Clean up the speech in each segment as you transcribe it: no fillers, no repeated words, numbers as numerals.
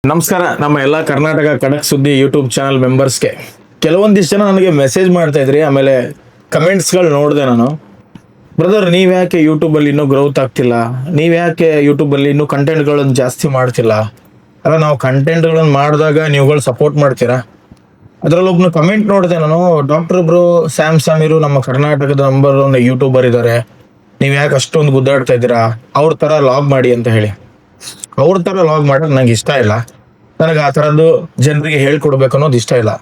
ನಮಸ್ಕಾರ. ನಮ್ಮ ಎಲ್ಲ ಕರ್ನಾಟಕ ಖಡಕ್ ಸುದ್ದಿ ಯೂಟ್ಯೂಬ್ ಚಾನಲ್ ಮೆಂಬರ್ಸ್ಗೆ ಕೆಲವೊಂದಿಷ್ಟು ಜನ ನನಗೆ ಮೆಸೇಜ್ ಮಾಡ್ತಾ ಇದ್ರಿ. ಆಮೇಲೆ ಕಮೆಂಟ್ಸ್ಗಳು ನೋಡಿದೆ ನಾನು. ಬ್ರದರ್, ನೀವು ಯಾಕೆ ಯೂಟ್ಯೂಬಲ್ಲಿ ಇನ್ನೂ ಗ್ರೋತ್ ಆಗ್ತಿಲ್ಲ? ನೀವು ಯಾಕೆ ಯೂಟ್ಯೂಬಲ್ಲಿ ಇನ್ನೂ ಕಂಟೆಂಟ್ಗಳನ್ನು ಜಾಸ್ತಿ ಮಾಡ್ತಿಲ್ಲ? ಅಲ್ಲ, ನಾವು ಕಂಟೆಂಟ್ಗಳನ್ನು ಮಾಡಿದಾಗ ನೀವುಗಳು ಸಪೋರ್ಟ್ ಮಾಡ್ತೀರಾ? ಅದರಲ್ಲಿ ಒಬ್ಬನು ಕಮೆಂಟ್ ನೋಡಿದೆ ನಾನು. ಡಾಕ್ಟರ್ ಬ್ರೋ ಸ್ಯಾಮ್ ಸಮೀರು ನಮ್ಮ ಕರ್ನಾಟಕದ ನಂಬರ್ 1 ಯೂಟ್ಯೂಬರ್ ಇದ್ದಾರೆ, ನೀವು ಯಾಕೆ ಅಷ್ಟೊಂದು ಗುದ್ದಾಡ್ತಾ ಇದ್ದೀರಾ? ಅವ್ರ ಥರ ಲಾಗ್ ಮಾಡಿ ಅಂತ ಹೇಳಿ. ಅವ್ರ ಥರ ಲಾಗ್ ಮಾಡೋದು ನಂಗೆ ಇಷ್ಟ ಇಲ್ಲ. ನನಗೆ ಆ ಥರದ್ದು ಜನರಿಗೆ ಹೇಳ್ಕೊಡ್ಬೇಕು ಅನ್ನೋದು ಇಷ್ಟ ಇಲ್ಲ.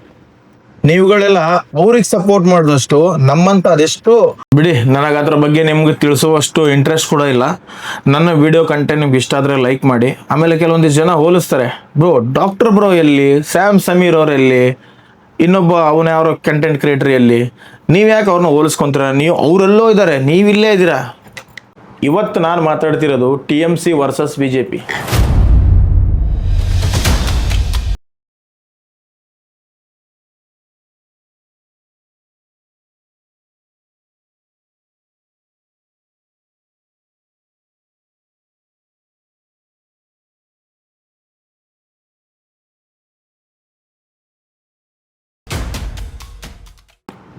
ನೀವುಗಳೆಲ್ಲ ಅವ್ರಿಗೆ ಸಪೋರ್ಟ್ ಮಾಡಿದಷ್ಟು ನಮ್ಮಂತ ಅದೆಷ್ಟು ಬಿಡಿ. ನನಗೆ ಅದ್ರ ಬಗ್ಗೆ ನಿಮ್ಗೆ ತಿಳಿಸುವಷ್ಟು ಇಂಟ್ರೆಸ್ಟ್ ಕೂಡ ಇಲ್ಲ. ನನ್ನ ವಿಡಿಯೋ ಕಂಟೆಂಟ್ ನಿಮ್ಗೆ ಇಷ್ಟ ಆದರೆ ಲೈಕ್ ಮಾಡಿ. ಆಮೇಲೆ ಕೆಲವೊಂದಿಷ್ಟು ಜನ ಹೋಲಿಸ್ತಾರೆ, ಬ್ರೋ ಡಾಕ್ಟರ್ ಬ್ರೋ ಎಲ್ಲಿ, ಸ್ಯಾಮ್ ಸಮೀರ್ ಅವ್ರು ಎಲ್ಲಿ, ಇನ್ನೊಬ್ಬ ಅವನ ಯಾರೋ ಕಂಟೆಂಟ್ ಕ್ರಿಯೇಟರ್ ಎಲ್ಲಿ? ನೀವು ಯಾಕೆ ಅವ್ರನ್ನ ಹೋಲಿಸ್ಕೊಂತೀರ? ನೀವು ಅವರೆಲ್ಲೋ ಇದ್ದಾರೆ, ನೀವಿಲ್ಲೇ ಇದ್ದೀರಾ. ಇವತ್ತು ನಾನು ಮಾತಾಡ್ತಿರೋದು TMC ವರ್ಸಸ್ BJP.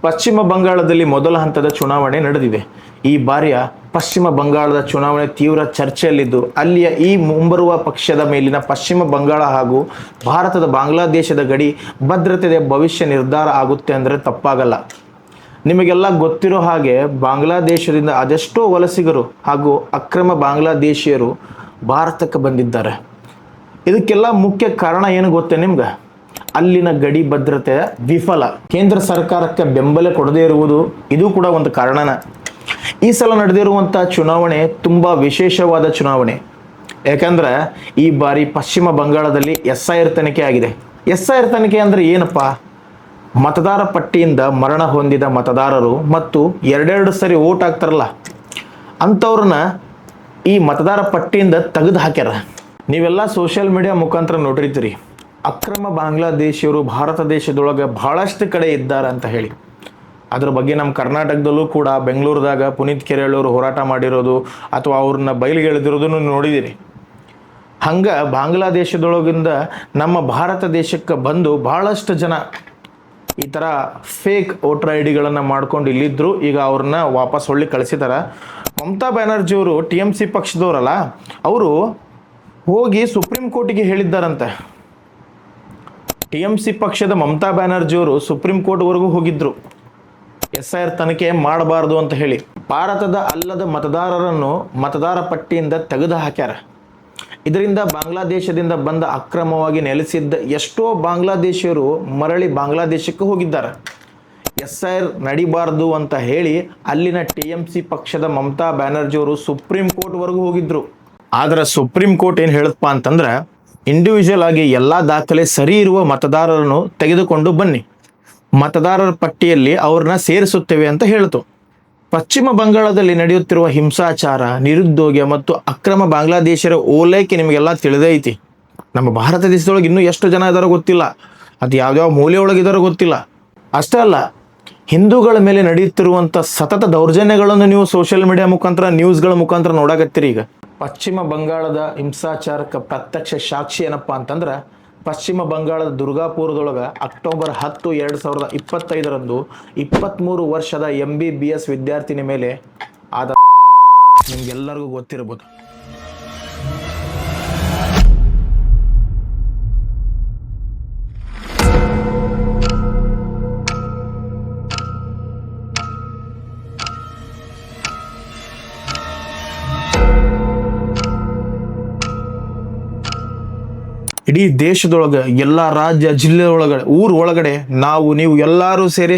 ಪಶ್ಚಿಮ ಬಂಗಾಳದಲ್ಲಿ ಮೊದಲ ಹಂತದ ಚುನಾವಣೆ ನಡೆದಿದೆ. ಈ ಬಾರಿಯ ಪಶ್ಚಿಮ ಬಂಗಾಳದ ಚುನಾವಣೆ ತೀವ್ರ ಚರ್ಚೆಯಲ್ಲಿದ್ದು, ಅಲ್ಲಿಯ ಈ ಮುಂಬರುವ ಪಕ್ಷದ ಮೇಲಿನ ಪಶ್ಚಿಮ ಬಂಗಾಳ ಹಾಗೂ ಭಾರತದ ಬಾಂಗ್ಲಾದೇಶದ ಗಡಿ ಭದ್ರತೆಯ ಭವಿಷ್ಯ ನಿರ್ಧಾರ ಆಗುತ್ತೆ ಅಂದರೆ ತಪ್ಪಾಗಲ್ಲ. ನಿಮಗೆಲ್ಲ ಗೊತ್ತಿರೋ ಹಾಗೆ ಬಾಂಗ್ಲಾದೇಶದಿಂದ ಅದೆಷ್ಟೋ ವಲಸಿಗರು ಹಾಗೂ ಅಕ್ರಮ ಬಾಂಗ್ಲಾದೇಶಿಯರು ಭಾರತಕ್ಕೆ ಬಂದಿದ್ದಾರೆ. ಇದಕ್ಕೆಲ್ಲ ಮುಖ್ಯ ಕಾರಣ ಏನು ಗೊತ್ತೇ ನಿಮ್ಗೆ? ಅಲ್ಲಿನ ಗಡಿ ಭದ್ರತೆ ವಿಫಲ, ಕೇಂದ್ರ ಸರ್ಕಾರಕ್ಕೆ ಬೆಂಬಲ ಕೊಡದೇ ಇರುವುದು, ಇದು ಕೂಡ ಒಂದು ಕಾರಣನ. ಈ ಸಲ ನಡೆದಿರುವಂಥ ಚುನಾವಣೆ ತುಂಬ ವಿಶೇಷವಾದ ಚುನಾವಣೆ. ಯಾಕಂದ್ರೆ ಈ ಬಾರಿ ಪಶ್ಚಿಮ ಬಂಗಾಳದಲ್ಲಿ SIR ತನಿಖೆ ಆಗಿದೆ. SIR ತನಿಖೆ ಅಂದರೆ ಏನಪ್ಪ? ಮತದಾರ ಪಟ್ಟಿಯಿಂದ ಮರಣ ಹೊಂದಿದ ಮತದಾರರು ಮತ್ತು ಎರಡೆರಡು ಸರಿ ವೋಟ್ ಹಾಕ್ತಾರಲ್ಲ, ಅಂಥವ್ರನ್ನ ಈ ಮತದಾರ ಪಟ್ಟಿಯಿಂದ ತೆಗೆದು ಹಾಕ್ಯಾರ. ನೀವೆಲ್ಲ ಸೋಷಿಯಲ್ ಮೀಡಿಯಾ ಮುಖಾಂತರ ನೋಡಿರ್ತೀರಿ, ಅಕ್ರಮ ಬಾಂಗ್ಲಾದೇಶಿಯರು ಭಾರತ ದೇಶದೊಳಗೆ ಬಹಳಷ್ಟು ಕಡೆ ಇದ್ದಾರೆ ಅಂತ ಹೇಳಿ. ಅದ್ರ ಬಗ್ಗೆ ನಮ್ಮ ಕರ್ನಾಟಕದಲ್ಲೂ ಕೂಡ ಬೆಂಗಳೂರದಾಗ ಪುನೀತ್ ಕೆರೆಯವರು ಹೋರಾಟ ಮಾಡಿರೋದು ಅಥವಾ ಅವ್ರನ್ನ ಬಯಲಿಗೆ ಎಳೆದಿರೋದನ್ನು ನೋಡಿದ್ದೀರಿ. ಹಂಗೆ ಬಾಂಗ್ಲಾದೇಶದೊಳಗಿಂದ ನಮ್ಮ ಭಾರತ ದೇಶಕ್ಕೆ ಬಂದು ಬಹಳಷ್ಟು ಜನ ಈ ಥರ ಫೇಕ್ ವೋಟರ್ ID ಮಾಡ್ಕೊಂಡು ಇಲ್ಲಿದ್ದರು. ಈಗ ಅವ್ರನ್ನ ವಾಪಸ್ ಹೊಳ್ಳಿ ಕಳಿಸಿದಾರ. ಮಮತಾ ಬ್ಯಾನರ್ಜಿಯವರು TMC ಪಕ್ಷದವರಲ್ಲ, ಅವರು ಹೋಗಿ ಸುಪ್ರೀಂ ಕೋರ್ಟಿಗೆ ಹೇಳಿದ್ದಾರಂತೆ. TMC ಪಕ್ಷದ ಮಮತಾ ಬ್ಯಾನರ್ಜಿಯವರು ಸುಪ್ರೀಂ ಕೋರ್ಟ್ವರೆಗೂ ಹೋಗಿದ್ರು, SIR ತನಿಖೆ ಮಾಡಬಾರ್ದು ಅಂತ ಹೇಳಿ. ಭಾರತದ ಅಲ್ಲದ ಮತದಾರರನ್ನು ಮತದಾರ ಪಟ್ಟಿಯಿಂದ ತೆಗೆದು ಹಾಕ್ಯಾರ. ಇದರಿಂದ ಬಾಂಗ್ಲಾದೇಶದಿಂದ ಬಂದ ಅಕ್ರಮವಾಗಿ ನೆಲೆಸಿದ್ದ ಎಷ್ಟೋ ಬಾಂಗ್ಲಾದೇಶಿಯರು ಮರಳಿ ಬಾಂಗ್ಲಾದೇಶಕ್ಕೆ ಹೋಗಿದ್ದಾರೆ. SIR ನಡಿಬಾರ್ದು ಅಂತ ಹೇಳಿ ಅಲ್ಲಿನ TMC ಪಕ್ಷದ ಮಮತಾ ಬ್ಯಾನರ್ಜಿಯವರು ಸುಪ್ರೀಂ ಕೋರ್ಟ್ವರೆಗೂ ಹೋಗಿದ್ರು. ಆದರೆ ಸುಪ್ರೀಂ ಕೋರ್ಟ್ ಏನು ಹೇಳಪ್ಪ ಅಂತಂದ್ರೆ, ಇಂಡಿವಿಜುವಲ್ ಆಗಿ ಎಲ್ಲ ದಾಖಲೆ ಸರಿ ಇರುವ ಮತದಾರರನ್ನು ತೆಗೆದುಕೊಂಡು ಬನ್ನಿ, ಮತದಾರರ ಪಟ್ಟಿಯಲ್ಲಿ ಅವ್ರನ್ನ ಸೇರಿಸುತ್ತೇವೆ ಅಂತ ಹೇಳ್ತು. ಪಶ್ಚಿಮ ಬಂಗಾಳದಲ್ಲಿ ನಡೆಯುತ್ತಿರುವ ಹಿಂಸಾಚಾರ, ನಿರುದ್ಯೋಗ ಮತ್ತು ಅಕ್ರಮ ಬಾಂಗ್ಲಾದೇಶರ ಓಲೈಕೆ ನಿಮಗೆಲ್ಲ ತಿಳಿದೇ ಐತಿ. ನಮ್ಮ ಭಾರತ ದೇಶದೊಳಗೆ ಇನ್ನೂ ಎಷ್ಟು ಜನ ಇದ್ದಾರೋ ಗೊತ್ತಿಲ್ಲ, ಅದು ಯಾವ್ಯಾವ ಮೂಲೆಯೊಳಗಿದ್ದಾರೋ ಗೊತ್ತಿಲ್ಲ. ಅಷ್ಟೇ ಅಲ್ಲ, ಹಿಂದೂಗಳ ಮೇಲೆ ನಡೆಯುತ್ತಿರುವಂಥ ಸತತ ದೌರ್ಜನ್ಯಗಳನ್ನು ನೀವು ಸೋಷಿಯಲ್ ಮೀಡಿಯಾ ಮುಖಾಂತರ ನ್ಯೂಸ್ಗಳ ಮುಖಾಂತರ ನೋಡಾಕತ್ತೀರಿ. ಈಗ ಪಶ್ಚಿಮ ಬಂಗಾಳದ ಹಿಂಸಾಚಾರಕ್ಕೆ ಪ್ರತ್ಯಕ್ಷ ಸಾಕ್ಷಿ ಏನಪ್ಪ ಅಂತಂದ್ರೆ, ಪಶ್ಚಿಮ ಬಂಗಾಳದ ದುರ್ಗಾಪುರದೊಳಗೆ ಅಕ್ಟೋಬರ್ 10, 2025 23 ವರ್ಷದ MBBS ವಿದ್ಯಾರ್ಥಿನಿ ಮೇಲೆ ಆದ ನಿಮ್ಗೆಲ್ಲರಿಗೂ ಗೊತ್ತಿರಬಹುದು. ಇಡೀ ದೇಶದೊಳಗೆ ಎಲ್ಲ ರಾಜ್ಯ ಜಿಲ್ಲೆ ಒಳಗಡೆ ಊರು ಒಳಗಡೆ ನೀವು ಎಲ್ಲರೂ ಸೇರಿ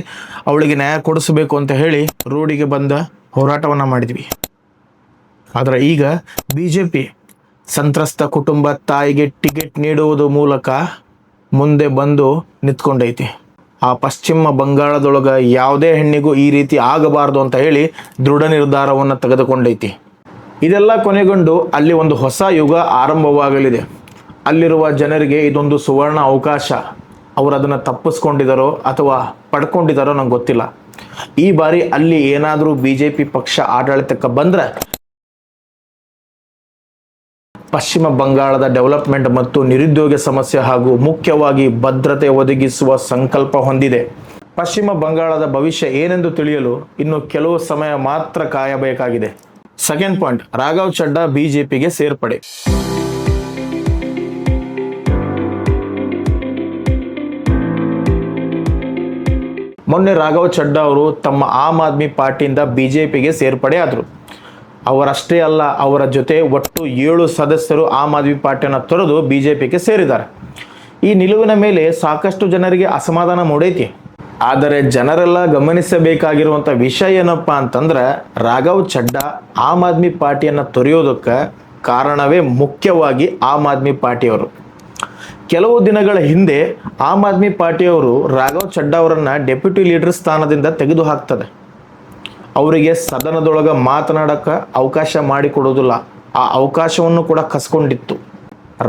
ಅವಳಿಗೆ ನ್ಯಾಯ ಕೊಡಿಸಬೇಕು ಅಂತ ಹೇಳಿ ರೋಡಿಗೆ ಬಂದ ಹೋರಾಟವನ್ನು ಮಾಡಿದ್ವಿ. ಆದರೆ ಈಗ BJP ಸಂತ್ರಸ್ತ ಕುಟುಂಬ ತಾಯಿಗೆ ಟಿಕೆಟ್ ನೀಡುವುದರ ಮೂಲಕ ಮುಂದೆ ಬಂದು ನಿಂತ್ಕೊಂಡೈತಿ. ಆ ಪಶ್ಚಿಮ ಬಂಗಾಳದೊಳಗೆ ಯಾವುದೇ ಹೆಣ್ಣಿಗೂ ಈ ರೀತಿ ಆಗಬಾರ್ದು ಅಂತ ಹೇಳಿ ದೃಢ ನಿರ್ಧಾರವನ್ನು ತೆಗೆದುಕೊಂಡೈತಿ. ಇದೆಲ್ಲ ಕೊನೆಗೊಂಡು ಅಲ್ಲಿ ಒಂದು ಹೊಸ ಯುಗ ಆರಂಭವಾಗಲಿದೆ. ಅಲ್ಲಿರುವ ಜನರಿಗೆ ಇದೊಂದು ಸುವರ್ಣ ಅವಕಾಶ. ಅವರು ಅದನ್ನು ತಪ್ಪಿಸ್ಕೊಂಡಿದ್ದಾರೋ ಅಥವಾ ಪಡ್ಕೊಂಡಿದ್ದಾರೋ ನಂಗೆ ಗೊತ್ತಿಲ್ಲ. ಈ ಬಾರಿ ಅಲ್ಲಿ ಏನಾದರೂ BJP ಪಕ್ಷ ಆಡಳಿತಕ್ಕೆ ಬಂದರೆ ಪಶ್ಚಿಮ ಬಂಗಾಳದ ಡೆವಲಪ್ಮೆಂಟ್ ಮತ್ತು ನಿರುದ್ಯೋಗ ಸಮಸ್ಯೆ ಹಾಗೂ ಮುಖ್ಯವಾಗಿ ಭದ್ರತೆ ಒದಗಿಸುವ ಸಂಕಲ್ಪ ಹೊಂದಿದೆ. ಪಶ್ಚಿಮ ಬಂಗಾಳದ ಭವಿಷ್ಯ ಏನೆಂದು ತಿಳಿಯಲು ಇನ್ನು ಕೆಲವು ಸಮಯ ಮಾತ್ರ ಕಾಯಬೇಕಾಗಿದೆ. ಸೆಕೆಂಡ್ ಪಾಯಿಂಟ್, ರಾಘವ್ ಚಡ್ಡಾ ಬಿಜೆಪಿಗೆ ಸೇರ್ಪಡೆ. ಮೊನ್ನೆ ರಾಘವ್ ಚಡ್ಡಾ ಅವರು ತಮ್ಮ ಆಮ್ ಆದ್ಮಿ ಪಾರ್ಟಿಯಿಂದ ಬಿಜೆಪಿಗೆ ಸೇರ್ಪಡೆ ಆದರು. ಅವರಷ್ಟೇ ಅಲ್ಲ, ಅವರ ಜೊತೆ ಒಟ್ಟು 7 ಸದಸ್ಯರು ಆಮ್ ಆದ್ಮಿ ಪಾರ್ಟಿಯನ್ನು ತೊರೆದು ಬಿಜೆಪಿಗೆ ಸೇರಿದ್ದಾರೆ. ಈ ನಿಲುವಿನ ಮೇಲೆ ಸಾಕಷ್ಟು ಜನರಿಗೆ ಅಸಮಾಧಾನ ಮೂಡೈತಿ. ಆದರೆ ಜನರೆಲ್ಲ ಗಮನಿಸಬೇಕಾಗಿರುವಂಥ ವಿಷಯ ಏನಪ್ಪ ಅಂತಂದ್ರೆ, ರಾಘವ್ ಚಡ್ಡಾ ಆಮ್ ಆದ್ಮಿ ಪಾರ್ಟಿಯನ್ನು ತೊರೆಯೋದಕ್ಕೆ ಕಾರಣವೇ ಮುಖ್ಯವಾಗಿ ಆಮ್ ಆದ್ಮಿ ಪಾರ್ಟಿಯವರು. ಕೆಲವು ದಿನಗಳ ಹಿಂದೆ ಆಮ್ ಆದ್ಮಿ ಪಾರ್ಟಿಯವರು ರಾಘವ್ ಚಡ್ಡಾ ಅವರನ್ನು ಡೆಪ್ಯೂಟಿ ಲೀಡರ್ ಸ್ಥಾನದಿಂದ ತೆಗೆದು ಹಾಕ್ತದೆ. ಅವರಿಗೆ ಸದನದೊಳಗೆ ಮಾತನಾಡೋಕ್ಕೆ ಅವಕಾಶ ಮಾಡಿಕೊಡೋದಿಲ್ಲ. ಆ ಅವಕಾಶವನ್ನು ಕೂಡ ಕಸ್ಕೊಂಡಿತ್ತು.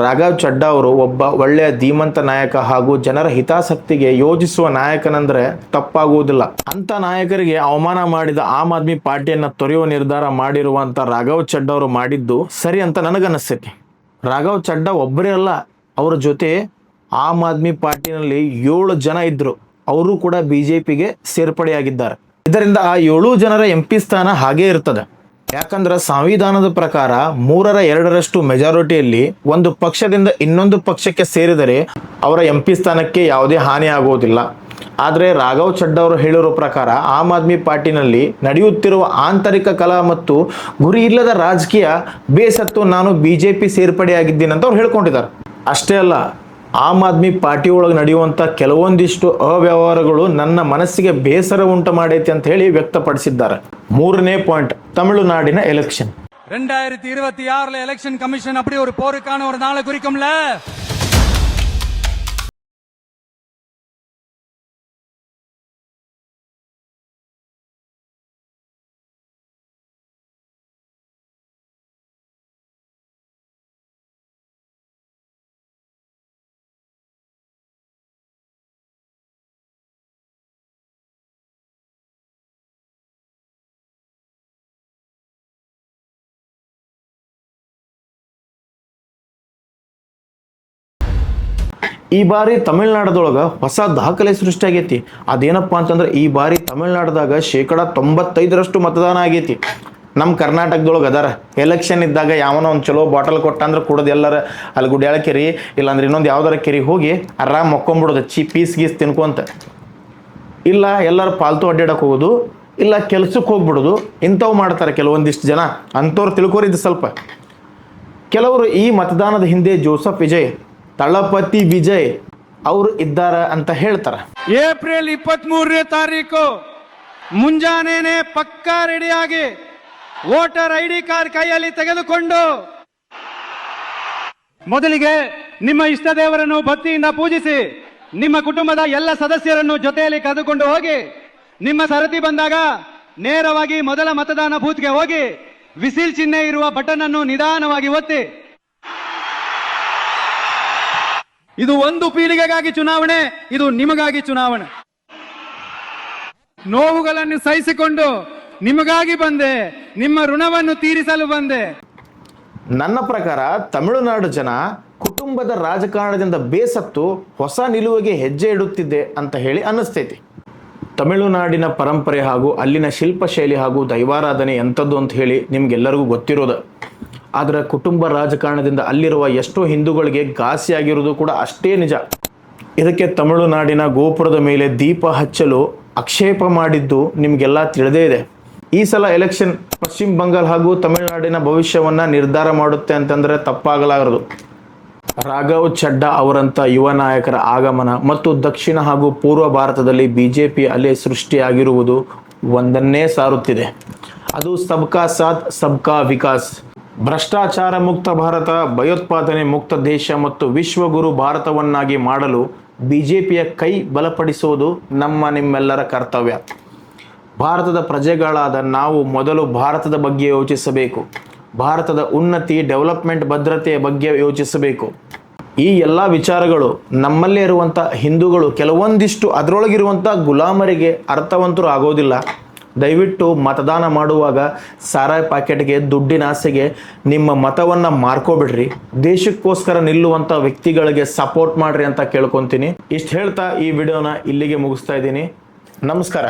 ರಾಘವ್ ಚಡ್ಡಾ ಅವರು ಒಬ್ಬ ಒಳ್ಳೆಯ ಧೀಮಂತ ನಾಯಕ ಹಾಗೂ ಜನರ ಹಿತಾಸಕ್ತಿಗೆ ಯೋಜಿಸುವ ನಾಯಕನೆಂದರೆ ತಪ್ಪಾಗುವುದಿಲ್ಲ. ಅಂತ ನಾಯಕರಿಗೆ ಅವಮಾನ ಮಾಡಿದ ಆಮ್ ಆದ್ಮಿ ಪಾರ್ಟಿಯನ್ನು ತೊರೆಯುವ ನಿರ್ಧಾರ ಮಾಡಿರುವಂಥ ರಾಘವ್ ಚಡ್ಡಾ ಅವರು ಮಾಡಿದ್ದು ಸರಿ ಅಂತ ನನಗನ್ನಿಸ್ತೈತಿ. ರಾಘವ್ ಚಡ್ಡಾ ಒಬ್ಬರೇ ಅಲ್ಲ, ಅವರ ಜೊತೆ ಆಮ್ ಆದ್ಮಿ ಪಾರ್ಟಿನಲ್ಲಿ 7 ಜನ ಇದ್ದರು. ಅವರು ಕೂಡ ಬಿಜೆಪಿಗೆ ಸೇರ್ಪಡೆಯಾಗಿದ್ದಾರೆ. ಇದರಿಂದ ಆ 7 ಜನರ MP ಸ್ಥಾನ ಹಾಗೇ ಇರ್ತದೆ. ಯಾಕಂದ್ರೆ ಸಂವಿಧಾನದ ಪ್ರಕಾರ 3/2 ಮೆಜಾರಿಟಿಯಲ್ಲಿ ಒಂದು ಪಕ್ಷದಿಂದ ಇನ್ನೊಂದು ಪಕ್ಷಕ್ಕೆ ಸೇರಿದರೆ ಅವರ MP ಸ್ಥಾನಕ್ಕೆ ಯಾವುದೇ ಹಾನಿ ಆಗುವುದಿಲ್ಲ. ಆದರೆ ರಾಘವ್ ಚಡ್ಡಾ ಅವರು ಹೇಳಿರೋ ಪ್ರಕಾರ ಆಮ್ ಆದ್ಮಿ ಪಾರ್ಟಿನಲ್ಲಿ ನಡೆಯುತ್ತಿರುವ ಆಂತರಿಕ ಕಲಹ ಮತ್ತು ಗುರಿ ಇಲ್ಲದ ರಾಜಕೀಯ ಬೇಸತ್ತು ನಾನು ಬಿಜೆಪಿ ಸೇರ್ಪಡೆಯಾಗಿದ್ದೀನಿ ಅಂತ ಅವ್ರು ಹೇಳ್ಕೊಂಡಿದ್ದಾರೆ. ಅಷ್ಟೇ ಅಲ್ಲ, ಆಮ್ ಆದ್ಮಿ ಪಾರ್ಟಿ ಒಳಗೆ ನಡೆಯುವಂಥ ಕೆಲವೊಂದಿಷ್ಟು ಅವ್ಯವಹಾರಗಳು ನನ್ನ ಮನಸ್ಸಿಗೆ ಬೇಸರ ಉಂಟು ಮಾಡೈತಿ ಅಂತ ಹೇಳಿ ವ್ಯಕ್ತಪಡಿಸಿದ್ದಾರೆ. 3ನೇ ಪಾಯಿಂಟ್, ತಮಿಳುನಾಡಿನ ಎಲೆಕ್ಷನ್. 2026 எலெக்ஷன் கமிஷன் அப்படி ஒரு போருக்கான ஒரு நாளை குறிக்கும்ல. ಈ ಬಾರಿ ತಮಿಳ್ನಾಡದೊಳಗೆ ಹೊಸ ದಾಖಲೆ ಸೃಷ್ಟಿಯಾಗೈತಿ. ಅದೇನಪ್ಪ ಅಂತಂದ್ರೆ, ಈ ಬಾರಿ ತಮಿಳ್ನಾಡದಾಗ 95% ಮತದಾನ ಆಗೈತಿ. ನಮ್ಮ ಕರ್ನಾಟಕದೊಳಗೆ ಅದಾರ ಎಲೆಕ್ಷನ್ ಇದ್ದಾಗ ಯಾವನೋ ಒಂದು ಚಲೋ ಬಾಟಲ್ ಕೊಟ್ಟ ಅಂದ್ರೆ ಕುಡ್ದು ಎಲ್ಲರ ಅಲ್ಲಿ ಗುಡ್ಯಾಳ ಕೆರಿ ಇಲ್ಲಾಂದ್ರೆ ಇನ್ನೊಂದು ಯಾವ್ದಾರ ಕೆರಿ ಹೋಗಿ ಆರಾಮ್ ಮೊಕ್ಕೊಂಬಿಡೋದು, ಪೀಸ್ ಗೀಸ್ ತಿನ್ಕೊಂತ. ಇಲ್ಲ ಎಲ್ಲರೂ ಪಾಲ್ತು ಅಡ್ಡಾಡಕ್ಕೆ ಹೋಗೋದು, ಇಲ್ಲ ಕೆಲ್ಸಕ್ಕೆ ಹೋಗ್ಬಿಡೋದು. ಇಂಥವು ಮಾಡ್ತಾರೆ ಕೆಲವೊಂದಿಷ್ಟು ಜನ. ಅಂಥವ್ರು ತಿಳ್ಕೊರಿದ್ದು ಸ್ವಲ್ಪ. ಕೆಲವರು ಈ ಮತದಾನದ ಹಿಂದೆ ಜೋಸೆಫ್ ವಿಜಯ್, ತಳಪತಿ ವಿಜಯ್ ಅವರು ಇದ್ದಾರೆ ಅಂತ ಹೇಳ್ತಾರೆ. ಏಪ್ರಿಲ್ 23ನೇ ತಾರೀಕು ಮುಂಜಾನೆ ಪಕ್ಕಾ ರೆಡಿಯಾಗಿ ವೋಟರ್ ID ಕಾರ್ಡ್ ಕೈಯಲ್ಲಿ ತೆಗೆದುಕೊಂಡು ಮೊದಲಿಗೆ ನಿಮ್ಮ ಇಷ್ಟ ದೇವರನ್ನು ಭಕ್ತಿಯಿಂದ ಪೂಜಿಸಿ, ನಿಮ್ಮ ಕುಟುಂಬದ ಎಲ್ಲ ಸದಸ್ಯರನ್ನು ಜೊತೆಯಲ್ಲಿ ಕರೆದುಕೊಂಡು ಹೋಗಿ, ನಿಮ್ಮ ಸರತಿ ಬಂದಾಗ ನೇರವಾಗಿ ಮೊದಲ ಮತದಾನ ಬೂತ್ಗೆ ಹೋಗಿ ವಿಸಿಲ್ ಚಿಹ್ನೆ ಇರುವ ಬಟನ್ ಅನ್ನು ನಿಧಾನವಾಗಿ ಒತ್ತಿ. ಇದು ಒಂದು ಪೀಳಿಗೆಗಾಗಿ ಚುನಾವಣೆ, ಇದು ನಿಮಗಾಗಿ ಚುನಾವಣೆ. ನೋವುಗಳನ್ನು ಸಹಿಸಿಕೊಂಡು ನಿಮಗಾಗಿ ಬಂದೆ, ನಿಮ್ಮ ಋಣವನ್ನು ತೀರಿಸಲು ಬಂದೆ. ನನ್ನ ಪ್ರಕಾರ ತಮಿಳುನಾಡು ಜನ ಕುಟುಂಬದ ರಾಜಕಾರಣದಿಂದ ಬೇಸತ್ತು ಹೊಸ ನಿಲುವಿಗೆ ಹೆಜ್ಜೆ ಇಡುತ್ತಿದ್ದೆ ಅಂತ ಹೇಳಿ ಅನ್ನಿಸ್ತೈತಿ. ತಮಿಳುನಾಡಿನ ಪರಂಪರೆ ಹಾಗೂ ಅಲ್ಲಿನ ಶಿಲ್ಪಶೈಲಿ ಹಾಗೂ ದೈವಾರಾಧನೆ ಎಂಥದ್ದು ಅಂತ ಹೇಳಿ ನಿಮ್ಗೆಲ್ಲರಿಗೂ ಗೊತ್ತಿರೋದು. ಆದರೆ ಕುಟುಂಬ ರಾಜಕಾರಣದಿಂದ ಅಲ್ಲಿರುವ ಎಷ್ಟೋ ಹಿಂದೂಗಳಿಗೆ ಘಾಸಿಯಾಗಿರುವುದು ಕೂಡ ಅಷ್ಟೇ ನಿಜ. ಇದಕ್ಕೆ ತಮಿಳುನಾಡಿನ ಗೋಪುರದ ಮೇಲೆ ದೀಪ ಹಚ್ಚಲು ಆಕ್ಷೇಪ ಮಾಡಿದ್ದು ನಿಮಗೆಲ್ಲ ತಿಳಿದೇ ಇದೆ. ಈ ಸಲ ಎಲೆಕ್ಷನ್ ಪಶ್ಚಿಮ ಬಂಗಾಳ ಹಾಗೂ ತಮಿಳುನಾಡಿನ ಭವಿಷ್ಯವನ್ನು ನಿರ್ಧಾರ ಮಾಡುತ್ತೆ ಅಂತಂದರೆ ತಪ್ಪಾಗಲಾರದು. ರಾಘವ್ ಚಡ್ಡಾ ಅವರಂಥ ಯುವ ನಾಯಕರ ಆಗಮನ ಮತ್ತು ದಕ್ಷಿಣ ಹಾಗೂ ಪೂರ್ವ ಭಾರತದಲ್ಲಿ ಬಿಜೆಪಿ ಅಲೆ ಸೃಷ್ಟಿಯಾಗಿರುವುದು ಒಂದನ್ನೇ ಸಾರುತ್ತಿದೆ. ಅದು ಸಬ್ಕಾ ಸಾಥ್ ಸಬ್ಕಾ ವಿಕಾಸ್. ಭ್ರಷ್ಟಾಚಾರ ಮುಕ್ತ ಭಾರತ, ಭಯೋತ್ಪಾದನೆ ಮುಕ್ತ ದೇಶ ಮತ್ತು ವಿಶ್ವಗುರು ಭಾರತವನ್ನಾಗಿ ಮಾಡಲು ಬಿಜೆಪಿಯ ಕೈ ಬಲಪಡಿಸುವುದು ನಿಮ್ಮೆಲ್ಲರ ಕರ್ತವ್ಯ. ಭಾರತದ ಪ್ರಜೆಗಳಾದ ನಾವು ಮೊದಲು ಭಾರತದ ಬಗ್ಗೆ ಯೋಚಿಸಬೇಕು. ಭಾರತದ ಉನ್ನತಿ, ಡೆವಲಪ್ಮೆಂಟ್, ಭದ್ರತೆಯ ಬಗ್ಗೆ ಯೋಚಿಸಬೇಕು. ಈ ಎಲ್ಲ ವಿಚಾರಗಳು ನಮ್ಮಲ್ಲೇ ಇರುವಂಥ ಹಿಂದೂಗಳು ಕೆಲವೊಂದಿಷ್ಟು ಅದರೊಳಗಿರುವಂಥ ಗುಲಾಮರಿಗೆ ಅರ್ಥವಂತರು ಆಗೋದಿಲ್ಲ. ದಯವಿಟ್ಟು ಮತದಾನ ಮಾಡುವಾಗ ಸಾರಾಯಿ ಪ್ಯಾಕೆಟ್ಗೆ ದುಡ್ಡಿನ ಆಸೆಗೆ ನಿಮ್ಮ ಮತವನ್ನು ಮಾರ್ಕೋಬಿಡ್ರಿ. ದೇಶಕ್ಕೋಸ್ಕರ ನಿಲ್ಲುವಂಥ ವ್ಯಕ್ತಿಗಳಿಗೆ ಸಪೋರ್ಟ್ ಮಾಡ್ರಿ ಅಂತ ಕೇಳ್ಕೊತೀನಿ. ಇಷ್ಟು ಹೇಳ್ತಾ ಈ ವಿಡಿಯೋನ ಇಲ್ಲಿಗೆ ಮುಗಿಸ್ತಾ ಇದ್ದೀನಿ. ನಮಸ್ಕಾರ.